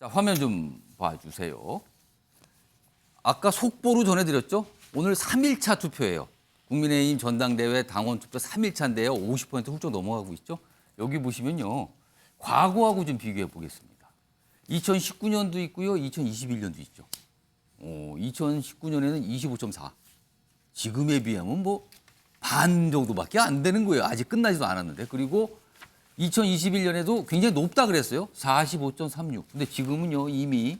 자, 화면 좀 봐주세요. 아까 속보로 전해드렸죠? 오늘 3일차 투표예요. 국민의힘 전당대회 당원 투표 3일차인데요. 50% 훌쩍 넘어가고 있죠? 여기 보시면요. 과거하고 좀 비교해 보겠습니다. 2019년도 있고요. 2021년도 있죠. 2019년에는 25.4. 지금에 비하면 뭐 반 정도밖에 안 되는 거예요. 아직 끝나지도 않았는데. 그리고 2021년에도 굉장히 높다 그랬어요. 45.36. 근데 지금은요. 이미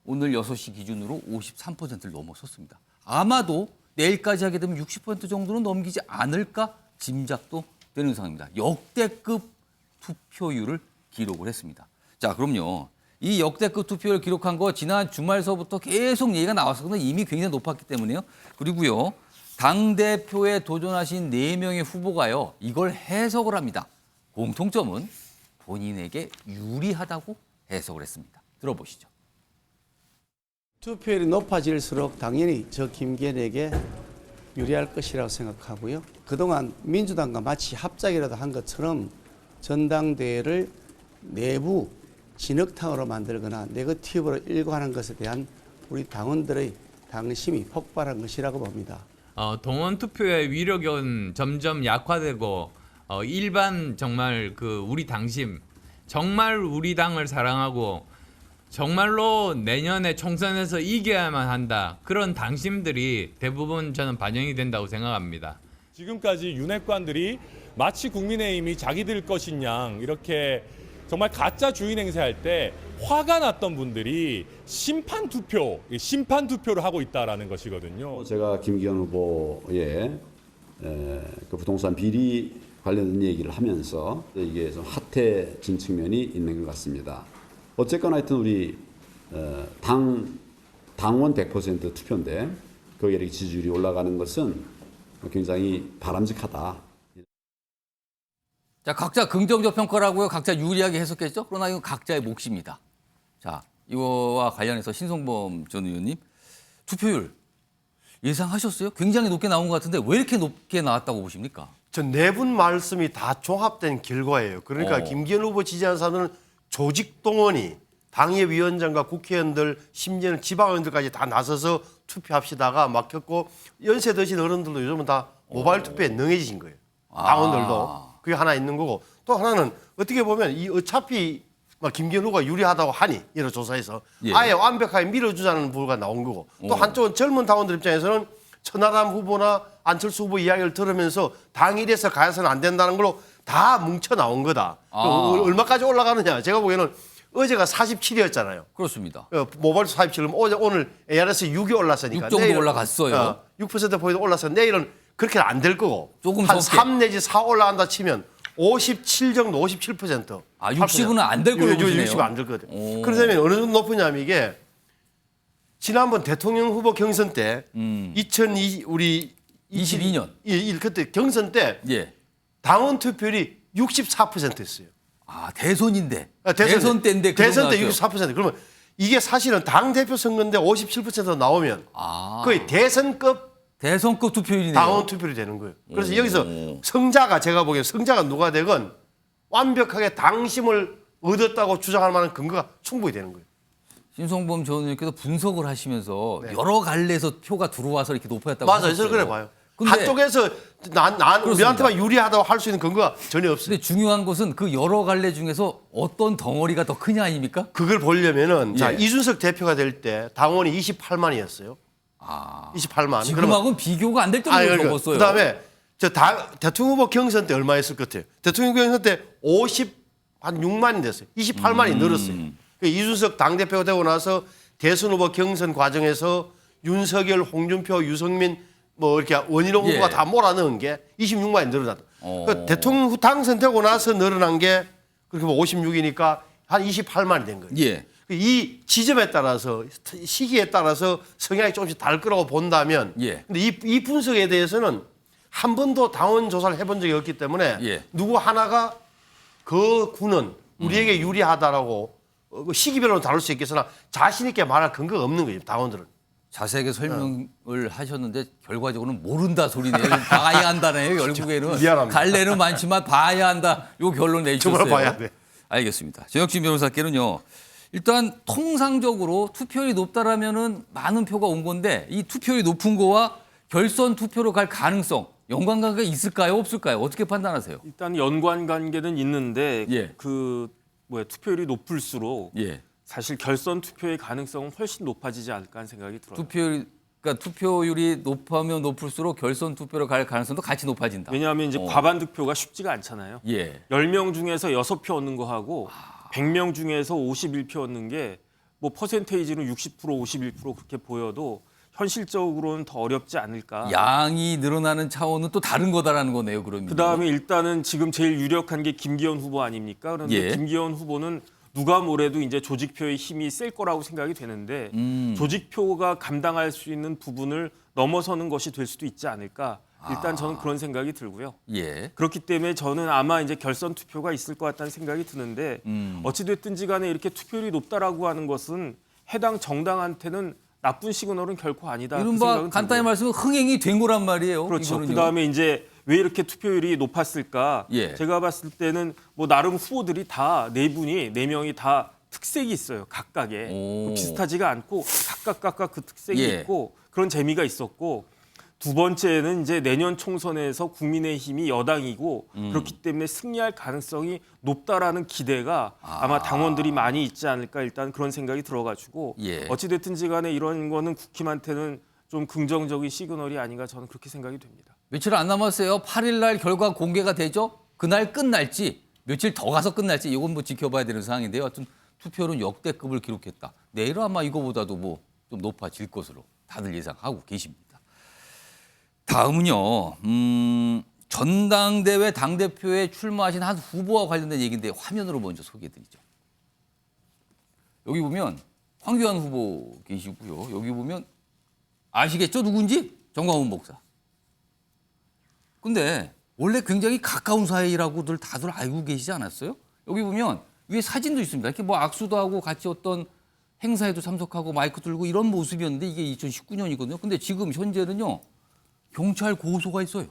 오늘 6시 기준으로 53%를 넘어섰습니다. 아마도 내일까지 하게 되면 60% 정도는 넘기지 않을까 짐작도 되는 상황입니다. 역대급 투표율을 기록을 했습니다. 자, 그럼요. 이 역대급 투표율을 기록한 거 지난 주말서부터 계속 얘기가 나왔었거든요. 이미 굉장히 높았기 때문에요. 그리고요. 당대표에 도전하신 4명의 후보가요. 이걸 해석을 합니다. 공통점은 본인에게 유리하다고 해석을 했습니다. 들어보시죠. 투표율이 높아질수록 당연히 저 김기현에게 유리할 것이라고 생각하고요. 그동안 민주당과 마치 합작이라도 한 것처럼 전당대회를 내부 진흙탕으로 만들거나 네거티브로 일관하는 것에 대한 우리 당원들의 당심이 폭발한 것이라고 봅니다. 동원 투표의 위력은 점점 약화되고 일반 정말 우리 당심, 정말 우리 당을 사랑하고 정말로 내년에 총선에서 이겨야만 한다. 그런 당심들이 대부분 저는 반영이 된다고 생각합니다. 지금까지 윤핵관들이 마치 국민의힘이 자기들 것인 양 이렇게 정말 가짜 주인 행세할 때 화가 났던 분들이 심판 투표를 하고 있다라는 것이거든요. 제가 김기현 후보의 그 부동산 비리 관련된 얘기를 하면서 이게 좀 핫해진 측면이 있는 것 같습니다. 어쨌거나 하여튼 우리 당원 100% 투표인데 거기에 이렇게 지지율이 올라가는 것은 굉장히 바람직하다. 자, 각자 긍정적 평가라고요. 각자 유리하게 해석했죠. 그러나 이건 각자의 몫입니다. 자, 이거와 관련해서 신성범 전 의원님 투표율 예상하셨어요? 굉장히 높게 나온 것 같은데 왜 이렇게 높게 나왔다고 보십니까? 전 네 분 말씀이 다 종합된 결과예요. 그러니까 김기현 후보 지지하는 사람들은 조직 동원이 당협위원장과 국회의원들 심지어는 지방의원들까지 다 나서서 투표합시다가 막혔고 연세 드신 어른들도 요즘은 다 모바일 투표에 능해지신 거예요. 당원들도. 그게 하나 있는 거고 또 하나는 어떻게 보면 이 어차피 김기현 후보가 유리하다고 하니 여러 조사에서 아예 완벽하게 밀어주자는 부분가 나온 거고 또 한쪽은 젊은 당원들 입장에서는 천하람 후보나 안철수 후보 이야기를 들으면서 당일에서 가야서는 안 된다는 걸로 다 뭉쳐 나온 거다. 얼마까지 올라가느냐. 제가 보기에는 어제가 47이었잖아요. 그렇습니다. 모바일 47은 오늘 ARS 6이 올랐으니까 6 정도 올라갔어요. 6%포인트 올랐어. 내일은 그렇게 안 될 거고 조금 한 적게. 3 내지 4 올라간다 치면 57 정도, 57%. 60은 안 될 걸로 보시네요. 60은 안 될 거거든요. 그러면 어느 정도 높으냐면 이게 지난번 대통령 후보 경선 때 22년. 그때 경선 때 예. 당원 투표율이 64%였어요. 아, 대선인데. 대선 때인데 그 대선 때 정도 64%. 그러면 이게 사실은 당 대표 선거인데 57% 나오면 거의 대선급 투표율이네요. 당원 투표율이 되는 거예요. 그래서 여기서 성자가 제가 보기엔 성자가 누가 되건 완벽하게 당심을 얻었다고 주장할 만한 근거가 충분히 되는 거예요. 신성범 전 의원께서 분석을 하시면서 여러 갈래에서 표가 들어와서 이렇게 높아졌다고 맞아요. 하셨어요. 저는 그래 봐요. 근데 한쪽에서 우리한테만 유리하다고 할 수 있는 근거가 전혀 없어요. 근데 중요한 것은 그 여러 갈래 중에서 어떤 덩어리가 더 크냐 아닙니까? 그걸 보려면은 자, 예. 이준석 대표가 될 때 당원이 28만이었어요. 28만. 지금하고는 비교가 안 될 정도로 적었어요. 그다음에 대통령 후보 경선 때 얼마였을 것 같아요? 대통령 경선 때 56만이 됐어요. 28만이 늘었어요. 이준석 당대표가 되고 나서 대선 후보 경선 과정에서 윤석열, 홍준표, 유승민 이렇게 원희룡 후보가 다 몰아넣은 게 26만이 늘어났다. 그러니까 대통령 당선되고 나서 늘어난 게 그렇게 56이니까 한 28만이 된 거예요. 예. 이 지점에 따라서 시기에 따라서 성향이 조금씩 다를 거라고 본다면 근데 이 분석에 대해서는 한 번도 당원 조사를 해본 적이 없기 때문에 누구 하나가 그 구는 우리에게 유리하다라고 시기별로 다룰 수 있겠으나 자신 있게 말할 근거가 없는 거예요. 당원들은. 자세하게 설명을 하셨는데 결과적으로는 모른다 소리네요. 봐야 한다네요. 결국에는. 미안합니다. 갈래는 많지만 봐야 한다. 요 결론 내주셨어요. 정말 봐야 돼. 알겠습니다. 전혁진 변호사께는요. 일단 통상적으로 투표율이 높다라면은 많은 표가 온 건데 이 투표율이 높은 거와 결선 투표로 갈 가능성 연관관계가 있을까요, 없을까요? 어떻게 판단하세요? 일단 연관 관계는 있는데 예. 투표율이 높을수록 예. 사실 결선 투표의 가능성은 훨씬 높아지지 않을까 하는 생각이 들어요. 그러니까 투표율이 높으면 높을수록 결선 투표로 갈 가능성도 같이 높아진다. 왜냐하면 이제 과반 득표가 쉽지가 않잖아요. 예. 10명 중에서 6표 얻는 거 하고 100명 중에서 51표 얻는 게 뭐 퍼센테이지는 60% 51% 그렇게 보여도 현실적으로는 더 어렵지 않을까. 양이 늘어나는 차원은 또 다른 거다라는 거네요, 그러면. 그다음에 일단은 지금 제일 유력한 게 김기현 후보 아닙니까? 그런데 예. 김기현 후보는 누가 뭐래도 이제 조직표의 힘이 셀 거라고 생각이 되는데 조직표가 감당할 수 있는 부분을 넘어서는 것이 될 수도 있지 않을까. 일단 저는 그런 생각이 들고요. 예. 그렇기 때문에 저는 아마 이제 결선 투표가 있을 것 같다는 생각이 드는데 어찌 됐든지 간에 이렇게 투표율이 높다라고 하는 것은 해당 정당한테는 나쁜 시그널은 결코 아니다. 그 이른바 생각은 간단히 들고요. 말씀은 흥행이 된 거란 말이에요. 그렇죠. 이거는요. 그다음에 이제 왜 이렇게 투표율이 높았을까? 예. 제가 봤을 때는 뭐 나름 후보들이 다 네 명이 다 특색이 있어요. 각각의 오. 비슷하지가 않고 각각 그 특색이 예. 있고 그런 재미가 있었고 두 번째는 이제 내년 총선에서 국민의힘이 여당이고 그렇기 때문에 승리할 가능성이 높다라는 기대가 아마 당원들이 많이 있지 않을까 일단 그런 생각이 들어가지고 예. 어찌됐든지 간에 이런 거는 국힘한테는 좀 긍정적인 시그널이 아닌가 저는 그렇게 생각이 됩니다. 며칠 안 남았어요. 8일 날 결과 공개가 되죠. 그날 끝날지 며칠 더 가서 끝날지 이건 뭐 지켜봐야 되는 상황인데요. 하여튼 투표율은 역대급을 기록했다. 내일은 아마 이거보다도 뭐 좀 높아질 것으로 다들 예상하고 계십니다. 다음은요. 전당대회 당대표에 출마하신 한 후보와 관련된 얘기인데 화면으로 먼저 소개해드리죠. 여기 보면 황교안 후보 계시고요. 여기 보면 아시겠죠? 누군지? 정광훈 목사. 근데 원래 굉장히 가까운 사이라고들 다들 알고 계시지 않았어요? 여기 보면 위에 사진도 있습니다. 이렇게 뭐 악수도 하고 같이 어떤 행사에도 참석하고 마이크 들고 이런 모습이었는데 이게 2019년이거든요. 근데 지금 현재는요. 경찰 고소가 있어요.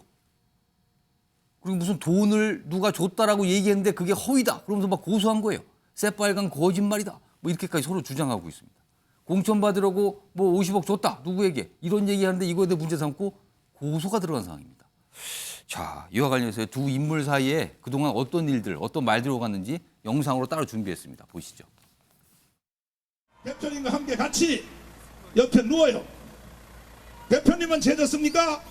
그리고 무슨 돈을 누가 줬다라고 얘기했는데 그게 허위다. 그러면서 막 고소한 거예요. 새빨간 거짓말이다. 뭐 이렇게까지 서로 주장하고 있습니다. 공천 받으려고 뭐 50억 줬다. 누구에게. 이런 얘기하는데 이거에 대해 문제 삼고 고소가 들어간 상황입니다. 자, 이와 관련해서 두 인물 사이에 그동안 어떤 일들, 어떤 말들이 오갔는지 영상으로 따로 준비했습니다. 보시죠. 대표님과 함께 같이 옆에 누워요. 대표님은 죄졌습니까?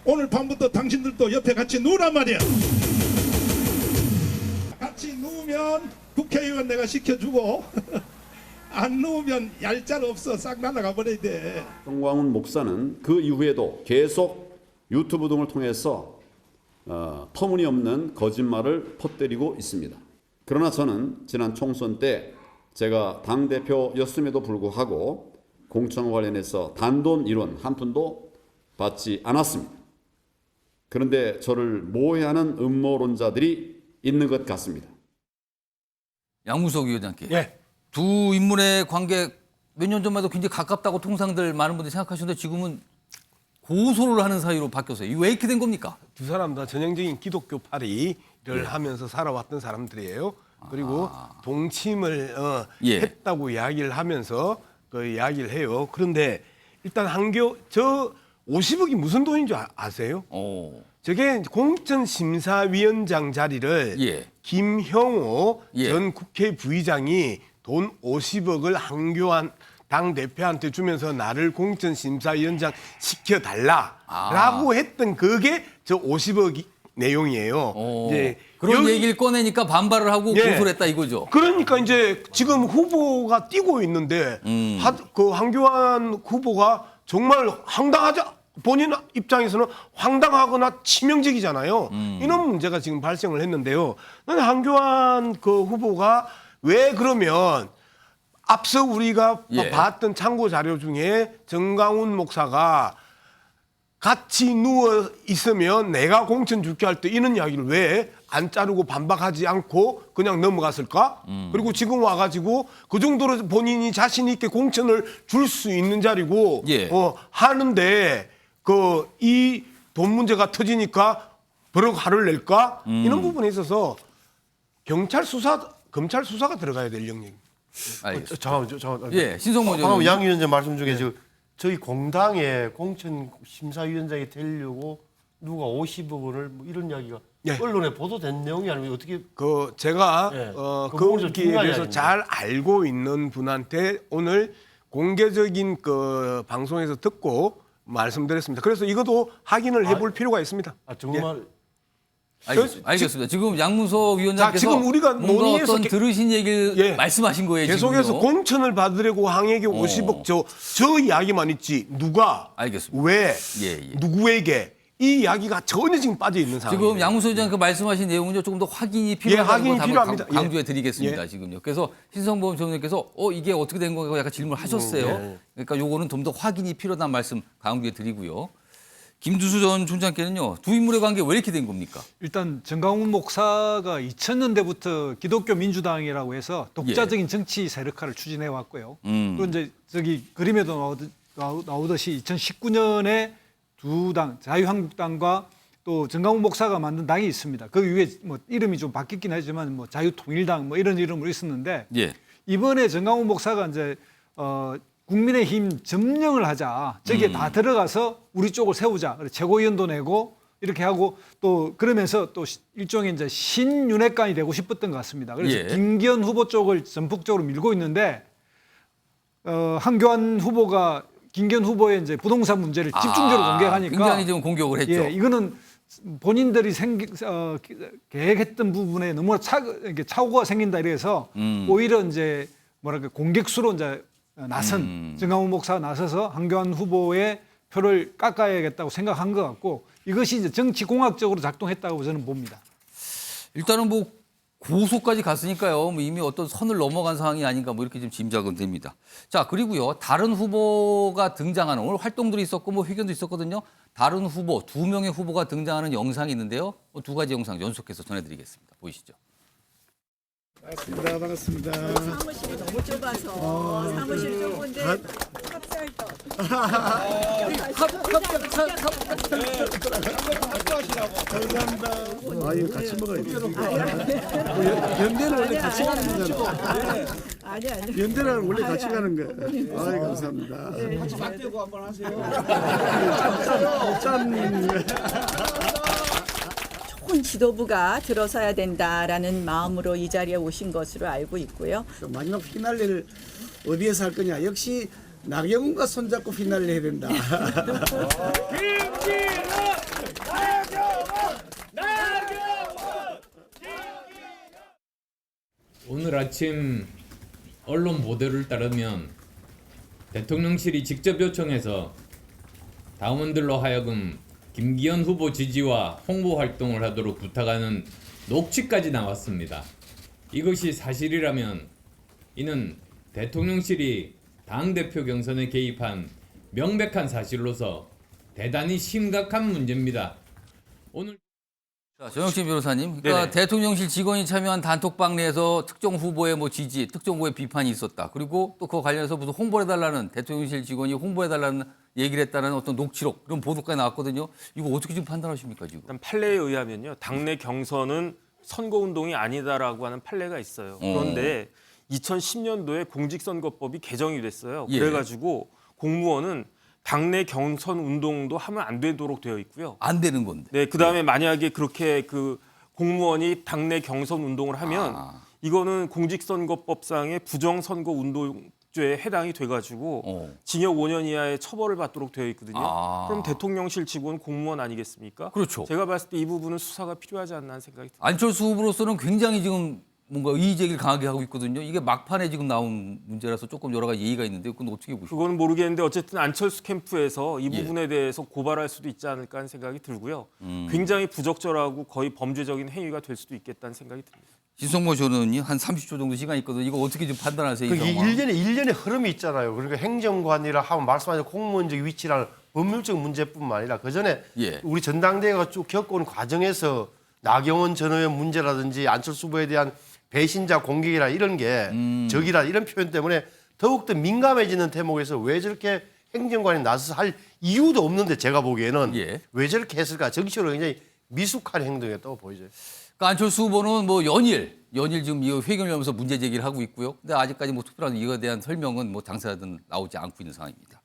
오늘 밤부터 당신들도 옆에 같이 누우란 말이야. 같이 누우면 국회의원 내가 시켜주고 안 누우면 얄짤 없어 싹 날아가 버려야 돼. 정광훈 목사는 그 이후에도 계속 유튜브 등을 통해서 터무니없는 거짓말을 퍼뜨리고 있습니다. 그러나 저는 지난 총선 때 제가 당대표였음에도 불구하고 공천 관련해서 단돈 1원 한 푼도 받지 않았습니다. 그런데 저를 모해하는 음모론자들이 있는 것 같습니다. 양무석 위원장께. 예. 두 인물의 관계 몇 년 전만 해도 굉장히 가깝다고 통상들 많은 분들이 생각하시는데 지금은 고소를 하는 사이로 바뀌었어요. 이거 왜 이렇게 된 겁니까? 두 사람 다 전형적인 기독교 파리를 하면서 살아왔던 사람들이에요. 그리고 동침을 예. 했다고 이야기를 하면서 그 이야기를 해요. 그런데 일단 저 50억이 무슨 돈인 줄 아세요? 저게 공천심사위원장 자리를 예. 김형호 예. 전 국회 부의장이 돈 50억을 한교안 당대표한테 주면서 나를 공천심사위원장 시켜달라라고 했던 그게 저 50억 내용이에요. 이제 그런 여기- 얘기를 꺼내니까 반발을 하고 예. 고소를 했다 이거죠. 그러니까 이제 지금 후보가 뛰고 있는데 그 한교안 후보가 정말 황당하자 본인 입장에서는 황당하거나 치명적이잖아요. 이런 문제가 지금 발생을 했는데요. 한교안 그 후보가 왜 그러면 앞서 우리가 예. 봤던 참고 자료 중에 정광훈 목사가 같이 누워 있으면 내가 공천 줄게 할 때 이런 이야기를 왜 안 자르고 반박하지 않고 그냥 넘어갔을까? 그리고 지금 와가지고 그 정도로 본인이 자신 있게 공천을 줄 수 있는 자리고 예. 하는데 그 이 돈 문제가 터지니까 버럭 화를 낼까? 이런 부분에 있어서 검찰 수사가 들어가야 될 영역입니다. 알겠습니다. 잠깐만. 예, 신성모 방금 의원님. 양 위원장 말씀 중에 저희 공당의 공천 심사위원장이 되려고 누가 50억 원을 뭐 이런 이야기가 예. 언론에 보도된 내용이 아니면 어떻게 그 제가 예. 그 그 부분이 좀 기에 중요한 대해서 이야기입니다. 잘 알고 있는 분한테 오늘 공개적인 그 방송에서 듣고 말씀드렸습니다. 그래서 이것도 확인을 해볼 필요가 있습니다. 정말 알겠습니다. 지금 양문서 위원장께서 자, 지금 우리가 뭔가 논의해서 어떤 들으신 얘기를 예. 말씀하신 거예요. 계속해서 지금요. 공천을 받으려고 항에게 50억 저 이야기만 있지 누가 알겠습니다. 왜 예. 누구에게 이 이야기가 전혀 지금 빠져 있는 상황이에요. 지금 양문서 위원장 그 말씀하신 내용은요 조금 더 확인이 필요하다는 확인이 걸 한번 필요합니다. 강조해 드리겠습니다. 예. 지금요. 그래서 신성범 전원님께서 이게 어떻게 된 건가 약간 질문을 하셨어요. 예. 그러니까 요거는 좀 더 확인이 필요하다는 말씀 강조해 드리고요. 김두수 전 총장께는요 두 인물의 관계 왜 이렇게 된 겁니까? 일단 정강훈 목사가 2000년대부터 기독교 민주당이라고 해서 독자적인 정치 세력화를 추진해 왔고요. 또 이제 저기 그림에도 나오듯이 2019년에 두 당, 자유한국당과 또 정강훈 목사가 만든 당이 있습니다. 그 위에 뭐 이름이 좀 바뀌긴 하지만 뭐 자유통일당 뭐 이런 이름으로 있었는데 예. 이번에 정강훈 목사가 이제 국민의힘 점령을 하자. 저기에 다 들어가서 우리 쪽을 세우자. 그래서 최고위원도 내고 이렇게 하고 또 그러면서 또 일종의 이제 신윤핵관이 되고 싶었던 것 같습니다. 그래서 예. 김기현 후보 쪽을 전폭적으로 밀고 있는데 한교안 후보가 김기현 후보의 이제 부동산 문제를 집중적으로 공개하니까 굉장히 좀 공격을 했죠. 예, 이거는 본인들이 계획했던 부분에 너무 이렇게 착오가 생긴다 이래서 오히려 이제 뭐랄까 공격수로 이제 나선 정강훈 목사가 나서서 한교안 후보의 표를 깎아야겠다고 생각한 것 같고 이것이 이제 정치공학적으로 작동했다고 저는 봅니다. 일단은 뭐 고소까지 갔으니까요. 뭐 이미 어떤 선을 넘어간 상황이 아닌가 뭐 이렇게 좀 짐작은 됩니다. 자, 그리고요. 다른 후보가 등장하는 오늘 활동들이 있었고 뭐 회견도 있었거든요. 다른 후보, 2명의 후보가 등장하는 영상이 있는데요. 두 가지 영상 연속해서 전해드리겠습니다. 보이시죠? 반갑습니다. 사무실이 너무 좁아서 사무실 좁은데 합살도 아, 이거 같이 먹어야 돼. 연대는 원래 같이 가는 거잖아. 아니 연대는 원래 같이 가는 거야. 아, 감사합니다. 같이 맞대고 한번 하세요. 짠. 좋은 지도부가 들어서야 된다라는 마음으로 이 자리에 오신 것으로 알고 있고요. 마지막 피날레를 어디에서 할 거냐? 역시 나경원과 손잡고 피날레 해야 된다. 오늘 아침 언론 보도를 따르면 대통령실이 직접 요청해서 당원들로 하여금 김기현 후보 지지와 홍보 활동을 하도록 부탁하는 녹취까지 나왔습니다. 이것이 사실이라면 이는 대통령실이 당대표 경선에 개입한 명백한 사실로서 대단히 심각한 문제입니다. 오늘 자, 정영진 변호사님, 그러니까 네네. 대통령실 직원이 참여한 단톡방 내에서 특정 후보의 뭐 지지, 특정 후보의 비판이 있었다. 그리고 또 그거 관련해서 무슨 홍보를 해달라는 대통령실 직원이 홍보해달라는 얘기를 했다는 어떤 녹취록 그런 보도까지 나왔거든요. 이거 어떻게 지금 판단하십니까 지금? 일단 판례에 의하면요. 당내 경선은 선거운동이 아니다라고 하는 판례가 있어요. 그런데 2010년도에 공직선거법이 개정이 됐어요. 예. 그래가지고 공무원은 당내 경선 운동도 하면 안 되도록 되어 있고요. 안 되는 건데. 네, 그다음에 만약에 그렇게 그 공무원이 당내 경선 운동을 하면 이거는 공직선거법상의 부정선거 운동죄에 해당이 돼가지고 징역 5년 이하의 처벌을 받도록 되어 있거든요. 그럼 대통령실 직원 공무원 아니겠습니까? 그렇죠. 제가 봤을 때 이 부분은 수사가 필요하지 않나 하는 생각이 듭니다. 안철수 후보로서는 굉장히 지금 뭔가 이의 제기를 강하게 하고 있거든요. 이게 막판에 지금 나온 문제라서 조금 여러 가지 예의가 있는데 그건 어떻게 보십니까? 그건 모르겠는데 어쨌든 안철수 캠프에서 이 부분에 대해서 고발할 수도 있지 않을까 하는 생각이 들고요. 굉장히 부적절하고 거의 범죄적인 행위가 될 수도 있겠다는 생각이 듭니다. 신성모 전원이 한 30초 정도 시간이 있거든요. 이거 어떻게 좀 판단하세요? 이 이게 상황? 일련의 흐름이 있잖아요. 그러니까 행정관이라 하면 말씀하신 공무원적 위치라는 법률적 문제뿐만 아니라 그 전에 예. 우리 전당대회가 쭉 겪어온 과정에서 나경원 전 의원 문제라든지 안철수 후보에 대한 배신자 공격이라 이런 게 적이라 이런 표현 때문에 더욱더 민감해지는 대목에서 왜 저렇게 행정관이 나서서 할 이유도 없는데 제가 보기에는 예. 왜 저렇게 했을까 정치적으로 굉장히 미숙한 행동이었다고 보이죠. 그러니까 안철수 후보는 뭐 연일 연일 지금 이 회견을 하면서 문제 제기를 하고 있고요. 근데 아직까지 뭐 특별한 이거에 대한 설명은 뭐 당사자들은 나오지 않고 있는 상황입니다.